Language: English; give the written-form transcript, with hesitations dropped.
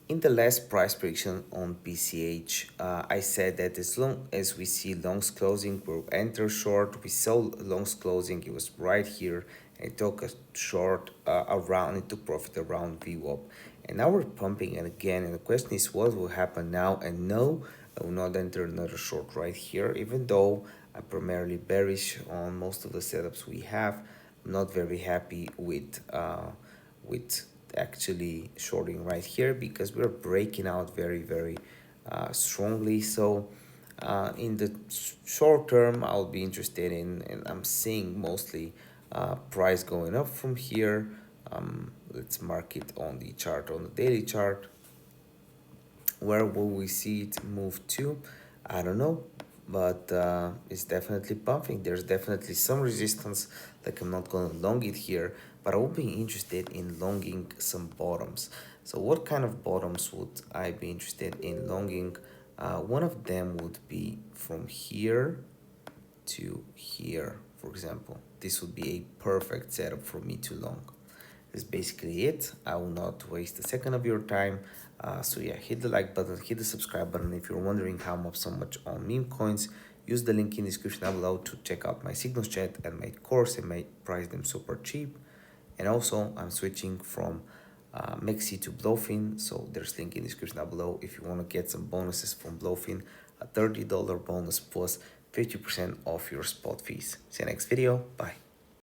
In the last price prediction on PCH, I said that as long as we see longs closing, we'll enter short. We saw longs closing, it was right here, and it took a short around, it took profit around VWAP. And now we're pumping it again, and the question is what will happen now? And no, I will not enter another short right here, even though I'm primarily bearish on most of the setups we have. I'm not very happy with actually shorting right here because we're breaking out very strongly. So in the short term I'll be interested in, and I'm seeing mostly price going up from here. Let's mark it on the chart, on the daily chart. Where will we see it move to? I don't know, but it's definitely pumping. There's definitely some resistance. Like, I'm not going to long it here, but I will be interested in longing some bottoms. So what kind of bottoms would I be interested in longing? One of them would be from here to here, for example. This would be a perfect setup for me to long. That's basically it. I will not waste a second of your time. So yeah, hit the like button, hit the subscribe button. If you're wondering how I'm up so much on meme coins, use the link in the description down below to check out my Signals chat and my course. I might price them super cheap. And also, I'm switching from Mexi to BloFin, so there's link in the description down below if you want to get some bonuses from BloFin, a $30 bonus plus 50% off your spot fees. See you next video. Bye.